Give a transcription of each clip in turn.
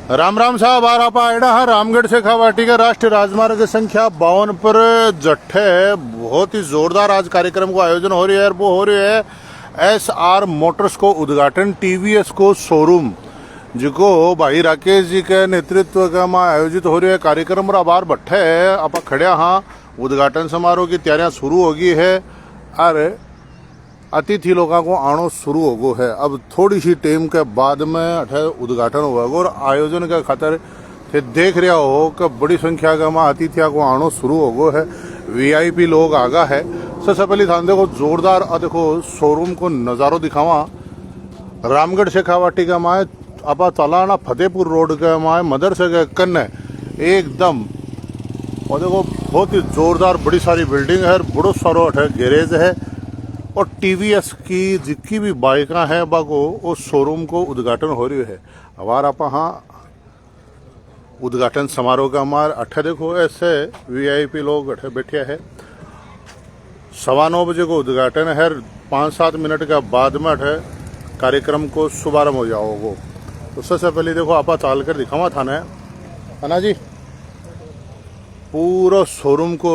राम राम साहब आ रहा पायड़ा है रामगढ़ से खावाटी का राष्ट्रीय राजमार्ग संख्या 52 पर जट्ठे बहुत ही जोरदार आज कार्यक्रम को आयोजन हो रही है और वो हो रही है SR मोटर्स को उद्घाटन TVS को शोरूम जिको भाई राकेश जी के नेतृत्व का में आयोजित हो रही है कार्यक्रम और बार भट्ठे आप खड़िया हाँ उद्घाटन समारोह की तैयारियां शुरू हो गई है और अतिथि लोगों को आनो शुरू हो गो है। अब थोड़ी सी टाइम के बाद में अठे उद्घाटन होगा और आयोजन के खातर थे देख रहा हो कि बड़ी संख्या का में अतिथियों को आनो शुरू हो गो है। VIP लोग आगा है। सबसे पहले थान देखो जोरदार देखो शोरूम को नज़ारो दिखावा रामगढ़ से खावाटी का माए आप चलाना फतेहपुर रोड के माए मदरसे के कन्ने एकदम और देखो बहुत ही जोरदार बड़ी सारी बिल्डिंग है बड़ो सारो अठे गैरेज है और TVS की जितनी भी बाइका हैं बागो उस शोरूम को उद्घाटन हो रही है। हमार आप हाँ उद्घाटन समारोह का हमार अठे देखो ऐसे VIP लोग अठे बैठे हैं। 9:15 बजे को उद्घाटन है 5-7 मिनट के बाद में अठे कार्यक्रम को शुभारंभ हो जाओगे। तो सबसे पहले देखो आप चाल कर दिखावा था ना जी पूरा शोरूम को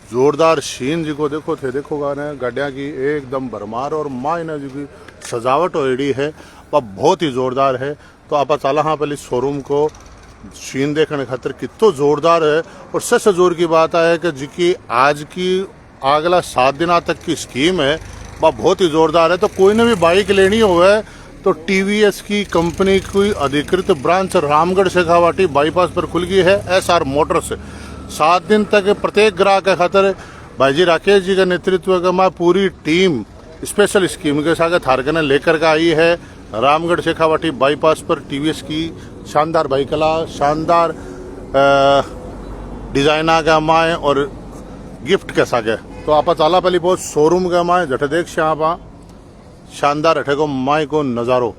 जोरदार शीन जी को देखो थे देखो गाने गाड़िया की एकदम भरमार और मायने जी की सजावट होड़ी है वह बहुत ही जोरदार है। तो आप चला हाँ पहले शोरूम को शीन देखने खातिर कितो जोरदार है और सबसे जोर की बात है कि जी आज की अगला 7 दिनों तक की स्कीम है वह बहुत ही जोरदार है। तो कोई ने भी बाइक लेनी हो तो TVS की कंपनी की अधिकृत ब्रांच रामगढ़ शेखावाटी बाईपास पर खुल गई है SR मोटर्स। 7 दिन तक प्रत्येक ग्राहक के खातर भाई जी राकेश जी के नेतृत्व का मैं पूरी टीम स्पेशल स्कीम के साथ थारकने लेकर के आई है रामगढ़ शेखावाटी बाईपास पर। TVS की शानदार बाइकला शानदार डिजाइना का माए और गिफ्ट के सागे। तो आप चाला पहले बहुत शोरूम का माए जटे देख से आप शानदार अठे को माए को नजारो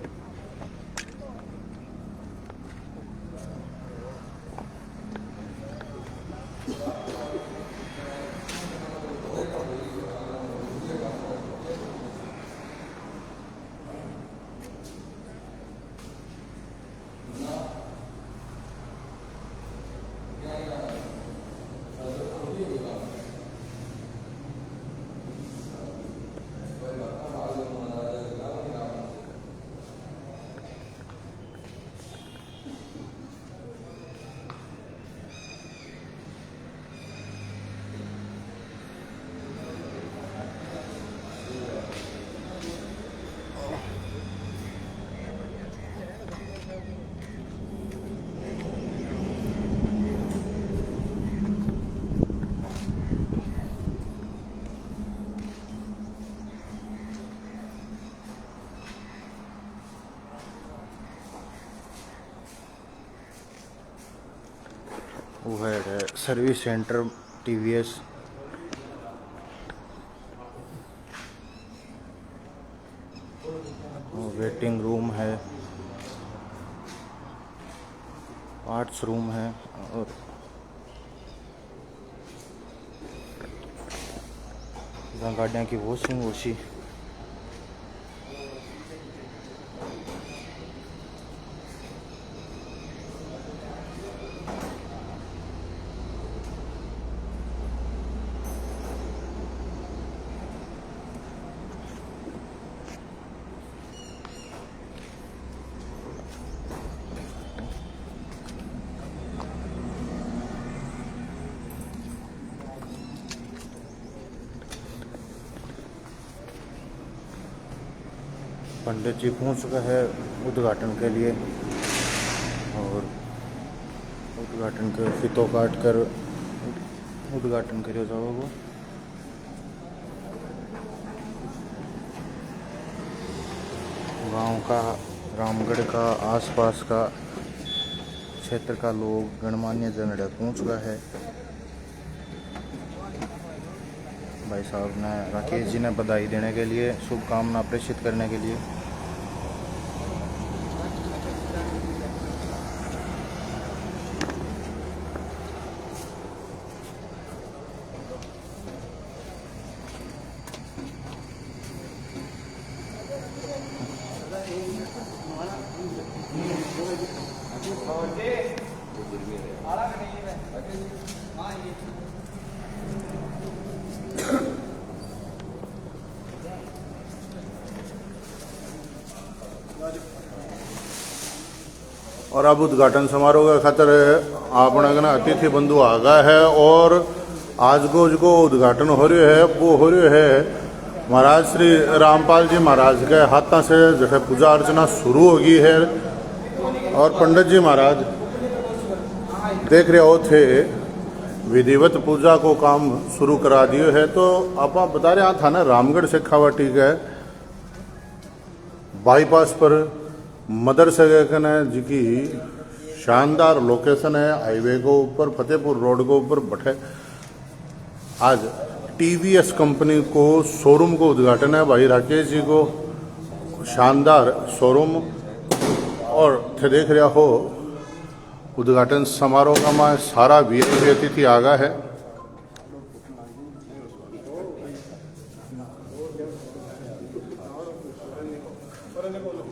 वो है service centre TVS। Waiting room है पार्ट्स रूम है और गाड़ियाँ की वॉशिंग वॉशी पंडित जी पहुंच चुका है उद्घाटन के लिए और उद्घाटन के फीतो काट कर उद्घाटन करियो जाओगे। गांव का रामगढ़ का आसपास का क्षेत्र का लोग गणमान्य जन पहुंच चुका है। भाई साहब ने राकेश जी ने बधाई देने के लिए शुभकामना प्रेषित करने के लिए और अब उद्घाटन समारोह के खातर आपने ना अतिथि बंधु आ गया है और आज को जो उद्घाटन हो रहा है वो हो रहा है महाराज श्री रामपाल जी महाराज के हाथों से जो है पूजा अर्चना शुरू हो गई है और पंडित जी महाराज देख रहे हो थे विधिवत पूजा को काम शुरू करा दिए है। तो आप बता रहे था ना रामगढ़ शेखावाटी के बाईपास पर मदरसे जी की शानदार लोकेशन है, हाईवे को ऊपर फतेहपुर रोड के ऊपर बैठे आज टीवीएस कंपनी को शोरूम को उद्घाटन है भाई राकेश जी को, शानदार शोरूम। और थे देख रहा हो उद्घाटन समारोह का में सारा वीआईपी अतिथि आ गया है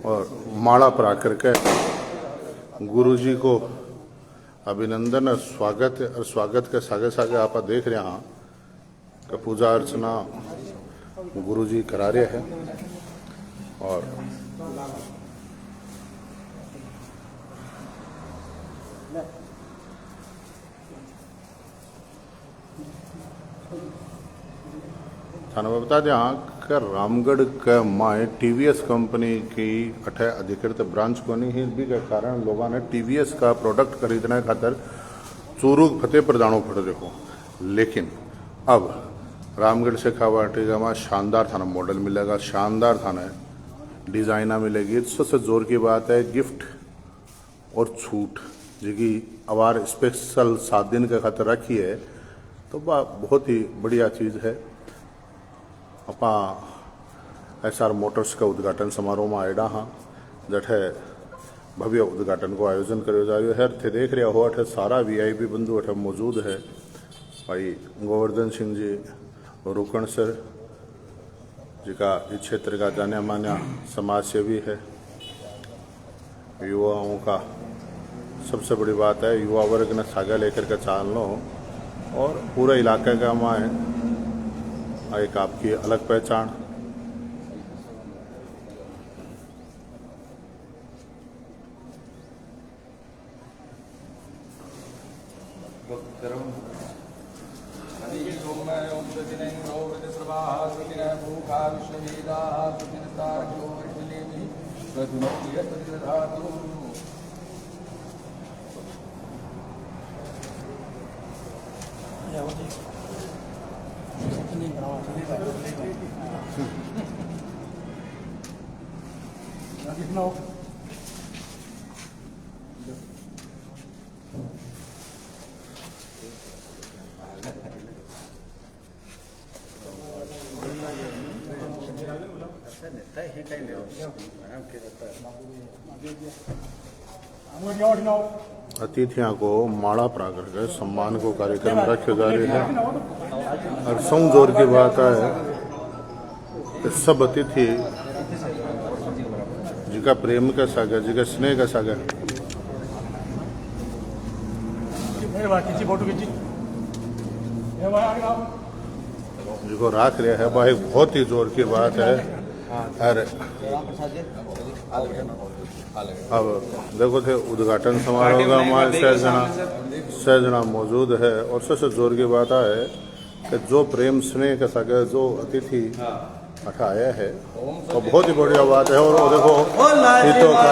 और माला परा करके गुरु जी को अभिनंदन और स्वागत के सागे सागे आप देख रहे हैं कि पूजा अर्चना गुरु जी करा रहे हैं। और थाना में बता दें कि रामगढ़ के माए टीवीएस कंपनी की अठे अधिकृत ब्रांच को नहीं है, भी के कारण लोगों ने टीवीएस का प्रोडक्ट खरीदने खातर चूरू फतेहपुर जाना पड़ देखो। लेकिन अब रामगढ़ शेखावाटी का माँ शानदार थाना मॉडल मिलेगा, शानदार थाना डिजाइना मिलेगी। सबसे जोर की बात है गिफ्ट और छूट जी की अवार स्पेशल 7 दिन के खातर रखी है, तो बहुत ही बढ़िया चीज़ है। अपा एसआर मोटर्स का उद्घाटन समारोह में आएडा हाँ जठे भव्य उद्घाटन को आयोजन करो जा रहा है। थे देख रहा हो अठे सारा वीआईपी बंधु अठे मौजूद है। भाई गोवर्धन सिंह जी रुकण सर जी का इस क्षेत्र का जाने माना समाज सेवी है। युवाओं का सबसे बड़ी बात है युवा वर्ग ने सागा लेकर के चाल लो और पूरे इलाके का माए एक आपकी अलग पहचान। अतिथियों को माला परा करके सम्मान को कार्यक्रम रखे जा रहे हैं। और जोर की बात है कि सब अतिथि जिका प्रेम का सागर जिका स्नेह का सागर जिको राख रहा है वह बहुत ही जोर की बात है। अरे अब देखो थे उद्घाटन समारोह का हमारे सहजना मौजूद है। और सबसे जोर की बात है कि जो प्रेम स्नेह का सागर जो अतिथि अठा आया है वो बहुत ही बढ़िया बात है। और देखो हितों का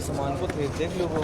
सामान को देख लो वो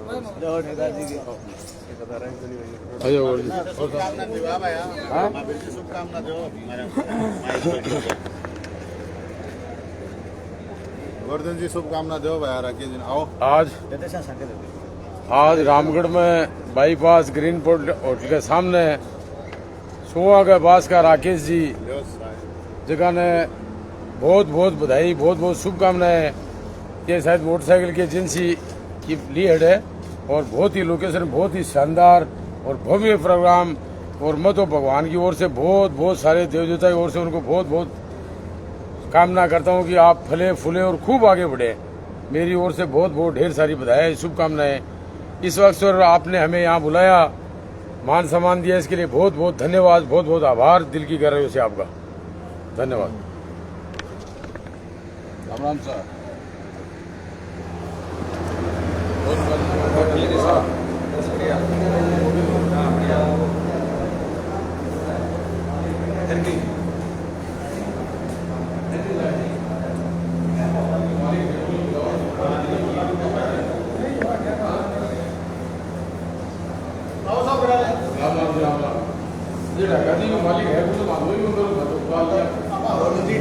गोवर्धन जी शुभकामना दो भैया राकेश जी आओ। आज रामगढ़ में बाईपास ग्रीन पोर्ट होटल के सामने सुहा के पास का राकेश जी जगह ने बहुत बहुत बधाई, बहुत बहुत शुभकामनाएं। ये शायद मोटरसाइकिल की एजेंसी की लीड है और बहुत ही लोकेशन बहुत ही शानदार और भव्य प्रोग्राम, और मैं तो भगवान की ओर से बहुत बहुत सारे देव देवता की ओर से उनको बहुत बहुत कामना करता हूँ कि आप फले फूले और खूब आगे बढ़े। मेरी ओर से बहुत बहुत ढेर सारी बधाई, शुभकामनाएं। इस वक्त सर आपने हमें यहाँ बुलाया, मान सम्मान दिया, इसके लिए बहुत बहुत धन्यवाद, बहुत बहुत आभार दिल की गहराइयों से आपका धन्यवाद। राम राम सर।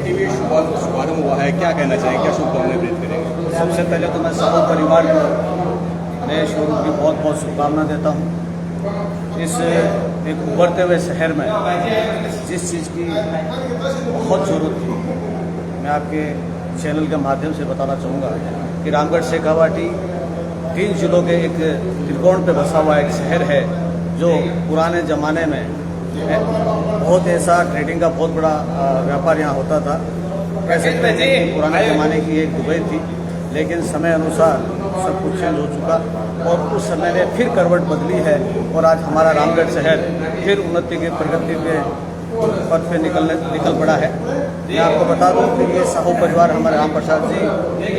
टीवी शुभारंभ हुआ है, क्या कहना चाहेंगे, क्या शुभकामनाएं व्यक्त करेंगे? सबसे पहले तो मैं साहू परिवार को नए शोरूम की बहुत बहुत शुभकामना देता हूँ। इस एक उभरते हुए शहर में जिस चीज़ की बहुत ज़रूरत थी, मैं आपके चैनल के माध्यम से बताना चाहूँगा कि रामगढ़ शेखावाटी 3 जिलों के एक त्रिकोण पे बसा हुआ एक शहर है, जो पुराने ज़माने में बहुत ऐसा ट्रेडिंग का बहुत बड़ा व्यापार यहाँ होता था। कह सकते हैं कि पुराने ज़माने की एक दुबई थी, लेकिन समय अनुसार सब कुछ चेंज हो चुका और उस समय ने फिर करवट बदली है और आज हमारा रामगढ़ शहर फिर उन्नति के प्रगति के पथ पे निकल पड़ा है। मैं आपको बता दूं कि ये साहू परिवार हमारे राम प्रसाद जी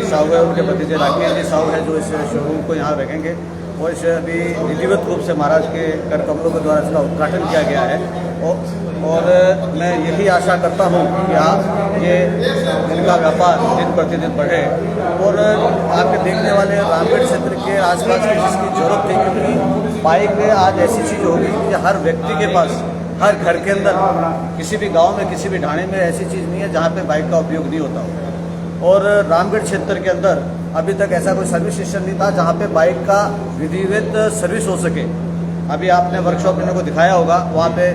साहू है, उनके भतीजे राकेश जी साहू है, जो इस शोरूम को यहाँ रखेंगे और इसे अभी विधिवत रूप से महाराज के कर कमलों के द्वारा इसका उद्घाटन किया गया है। और मैं यही आशा करता हूँ कि आप ये इनका व्यापार दिन प्रतिदिन बढ़े और आपके देखने वाले रामगढ़ क्षेत्र के आसपास की जिसकी जरूरत थी, क्योंकि बाइक आज ऐसी चीज़ होगी कि हर व्यक्ति के पास, हर घर के अंदर, किसी भी गांव में, किसी भी ढाणे में ऐसी चीज़ नहीं है जहाँ पे बाइक का उपयोग नहीं होता हो। और रामगढ़ क्षेत्र के अंदर अभी तक ऐसा कोई सर्विस स्टेशन नहीं था जहाँ पे बाइक का विधिवत सर्विस हो सके। अभी आपने वर्कशॉप इन्हें को दिखाया होगा, वहाँ पे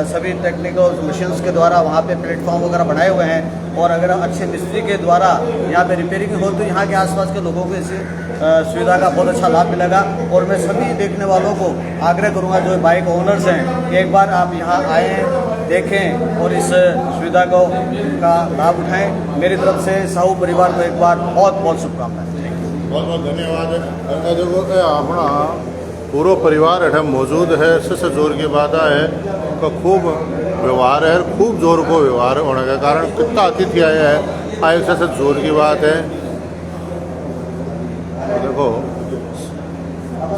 सभी टेक्निकल मशीन्स के द्वारा वहाँ पे प्लेटफॉर्म वगैरह बनाए हुए हैं और अगर अच्छे मिस्त्री के द्वारा यहाँ पे रिपेयरिंग हो तो यहाँ के आसपास के लोगों को इस सुविधा का बहुत अच्छा लाभ मिलेगा। और मैं सभी देखने वालों को आग्रह करूँगा, जो बाइक ओनर्स हैं, एक बार आप यहाँ आएँ, देखें और इस सुविधा को का लाभ उठाएँ। मेरी तरफ से साहू परिवार को एक बार बहुत बहुत शुभकामनाएं। बहुत बहुत धन्यवाद। देखो अपना पूरा परिवार अठे मौजूद है, सबसे जोर की बात है का खूब व्यवहार है, खूब जोर को व्यवहार होने के कारण कितना अतिथि आया है, आए सबसे जोर की बात है। तो देखो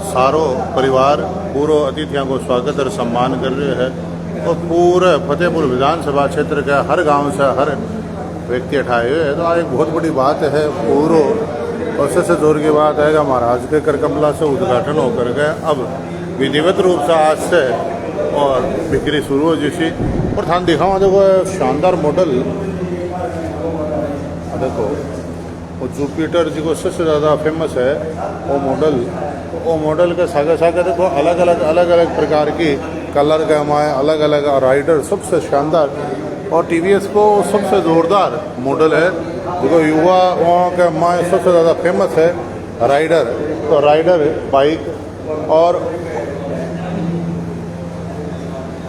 सारो परिवार पूरा अतिथियों को स्वागत और सम्मान कर रहे हैं और पूरे फतेहपुर विधानसभा क्षेत्र के हर गांव से हर व्यक्ति उठाए हुए हैं। तो एक बहुत बड़ी बात है पूरा, और सबसे जोर की बात है कि महाराज के करकमला से उद्घाटन होकर के अब विधिवत रूप से आज से और बिक्री शुरू हो जैसी। और थान दिखाऊँ देखो शानदार मॉडल, देखो वो जुपिटर जी को सबसे ज़्यादा फेमस है वो मॉडल के सागे सागे देखो अलग अलग प्रकार की कलर के हमारे अलग अलग राइडर सबसे शानदार, और टीवीएस को सबसे ज़ोरदार मॉडल है। देखो युवाओं के हमारे सबसे ज़्यादा फेमस है राइडर, तो राइडर बाइक। और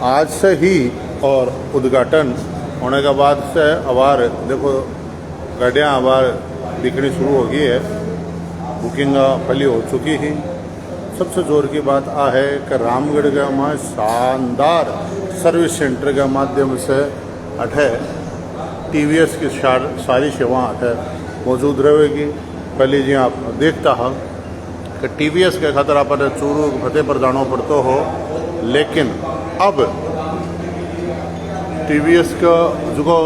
आज से ही और उद्घाटन होने के बाद से अबार देखो गाड़ियाँ अबार बिकनी शुरू हो गई है, बुकिंग पहले हो चुकी ही। सबसे जोर की बात आ है कि रामगढ़ के हमारे शानदार सर्विस सेंटर के माध्यम से अठे टीवीएस की सारी सेवाएं अठे मौजूद रहेगी। पहले जी आप देखता है कि टीवीएस के खतरा पर चूरू फतेह पर जाना पड़ता हो, लेकिन अब टीवीएस का जो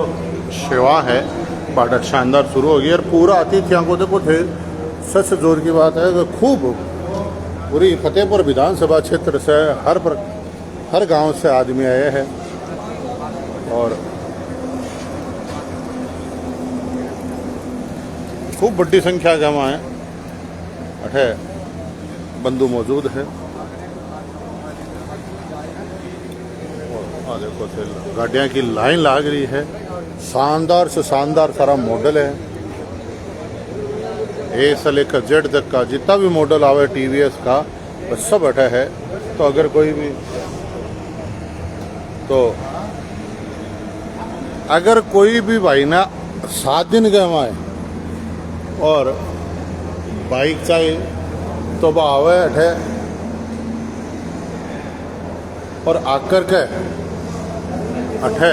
सेवा है बड़ा शानदार शुरू हो गई और पूरा अतिथियों को देखो थे। सबसे जोर की बात है कि खूब पूरी फतेहपुर विधानसभा क्षेत्र से हर गांव से आदमी आए हैं और खूब बड़ी संख्या के वहाँ अठे बंधु मौजूद है। और देखो गाड़ियाँ की लाइन लाग रही है। शानदार से शानदार सारा मॉडल है। ए से लेकर जेड तक का जितना भी मॉडल आवे टीवीएस का बस सब अठे है। तो अगर कोई भी अगर कोई भी भाई ना 7 दिन गए वहाँ और बाइक चाहिए तो वह आवे अठे और आकर के अठे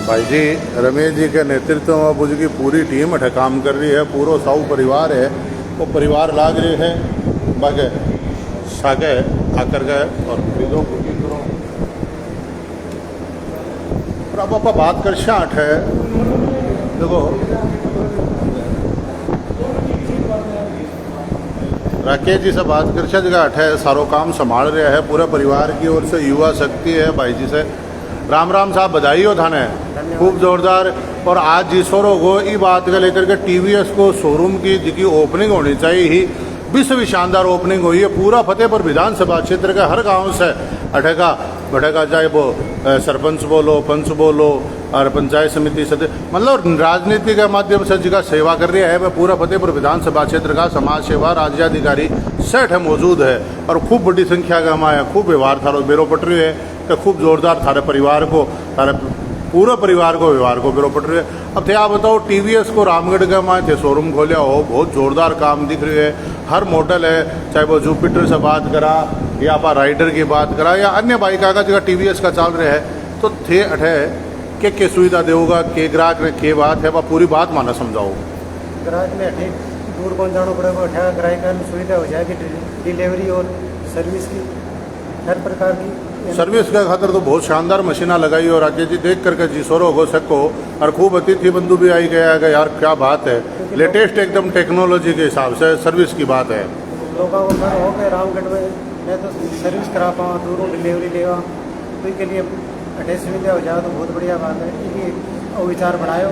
भाई जी रमेश जी के नेतृत्व में बुझ की पूरी टीम अठे काम कर रही है। पूरा साहू परिवार है वो परिवार लाग रहे है बागे सागे आकर गए और खरीदो बुकिंग करो। और अब आप बात कर शाट है देखो राकेश जी से बात कर जगह है सारो काम संभाल रहा है पूरे परिवार की ओर से युवा शक्ति है। भाई जी से राम राम साहब बधाई हो थाने खूब जोरदार। और आज जी सोरो को ये बात का लेकर के टीवीएस को शोरूम की जिसकी ओपनिंग होनी चाहिए ही विश्व भी शानदार ओपनिंग हुई है। पूरा फतेहपुर विधानसभा क्षेत्र के हर गांव से अठेगा बढ़ेगा चाहे वो सरपंच बोलो पंच बोलो और पंचायत समिति सदस्य मतलब राजनीति के माध्यम से जिसका सेवा कर रही है वह पूरा फतेहपुर विधानसभा क्षेत्र का समाज सेवा राज्याधिकारी सेठ है मौजूद है। और खूब बड़ी संख्या का हमारे खूब व्यवहार थारो बेरो पट रही है तो खूब जोरदार थारे परिवार को थारे पूरे परिवार को व्यवहार को बेरो पट रही है। अब थे आप बताओ टीवीएस को रामगढ़ के माए थे शोरूम खोलिया हो बहुत जोरदार काम दिख रही है। हर मॉडल है चाहे वो जुपिटर से बात करा या आप राइडर की बात करा या अन्य बाइक का जगह टीवीएस का चल रहे है तो थे अठे के सुविधा देगा के ग्राहक ने के बात है वह पूरी बात माना समझाओ। ग्राहक ने अठे दूर कौन जाना पड़ेगा अठा ग्राहक की सुविधा हो जाएगी डिलीवरी और सर्विस की हर प्रकार की सर्विस के खातर तो बहुत शानदार मशीना लगाई और राकेश जी देख करके जी सोरो हो सको और खूब अतिथि बंधु भी आई गया है यार क्या बात है लेटेस्ट एकदम टेक्नोलॉजी के हिसाब से सर्विस की बात है। लोगों को घर हो गए रामगढ़ में मैं तो सर्विस करा पाऊँ दूरों डिलीवरी लेवा तो इसके लिए अठे सुविधा हो जाए तो बहुत बढ़िया बात है ये विचार बढ़ाओ।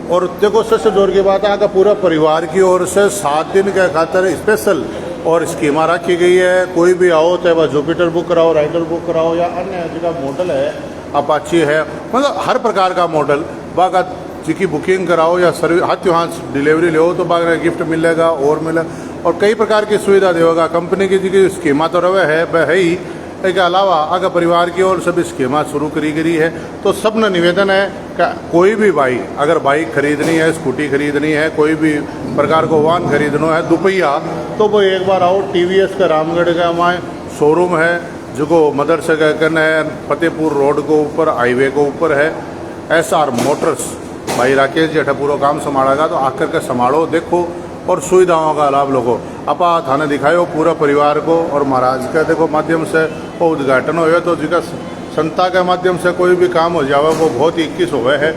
और देखो सबसे जोर की बात है कि पूरा परिवार की ओर से 7 दिन के खातर स्पेशल और स्कीमा रखी गई है। कोई भी आओ चाहे वह जुपिटर बुक कराओ राइडर बुक कराओ या अन्य जगह मॉडल है अपाची है मतलब हर प्रकार का मॉडल बागा जिसकी बुकिंग कराओ या सर्विस हाथ हाथ डिलीवरी ले तो बाग गिफ्ट मिलेगा और मिलेगा और कई प्रकार की सुविधा देगा। कंपनी की जिसकी स्कीमा तो रवे है वह है ही इसके अलावा अगर परिवार की ओर से भी स्कीमा शुरू करी गई है तो सब ने निवेदन है कि कोई भी भाई अगर बाइक खरीदनी है स्कूटी खरीदनी है कोई भी प्रकार को वाहन खरीदना है दुपहिया तो वो एक बार आओ टीवीएस का रामगढ़ का हमारे शोरूम है जो मदरसे का कन है फतेहपुर रोड के ऊपर हाईवे के ऊपर है SR मोटर्स। भाई राकेश जी अठा पूरा काम संभालेगा तो आकर के संभालो देखो और सुविधाओं का लाभ लोगो अपा थाने दिखाओ पूरा परिवार को। और महाराज के देखो माध्यम से वो उद्घाटन हुए तो जिसका संता के माध्यम से कोई भी काम हो जाए वो बहुत 21 हुए है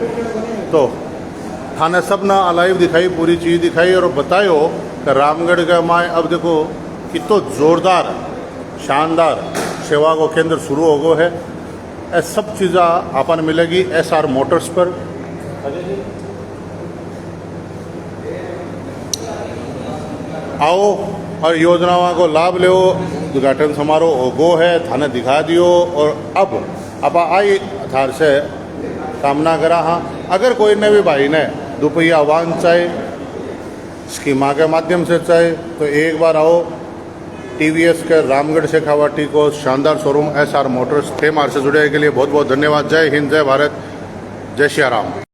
तो थाने सब ना लाइव दिखाई पूरी चीज़ दिखाई और बतायो कि रामगढ़ का माए अब देखो कितो जोरदार शानदार सेवा को केंद्र शुरू हो गो है। ये सब चीज़ें अपन मिलेगी SR मोटर्स पर। आओ और योजनाओं को लाभ लो उद्घाटन समारोह गो है थाने दिखा दियो। और अब आई थार से कामना करा हाँ अगर कोई ने भी भाई ने दुपहिया वाहन चाहे स्कीमा के माध्यम से चाहे तो एक बार आओ टीवीएस के रामगढ़ शेखावाटी को शानदार शोरूम SR मोटर्स थे मार से जुड़े के लिए बहुत बहुत धन्यवाद। जय हिंद जय भारत जय श्री राम।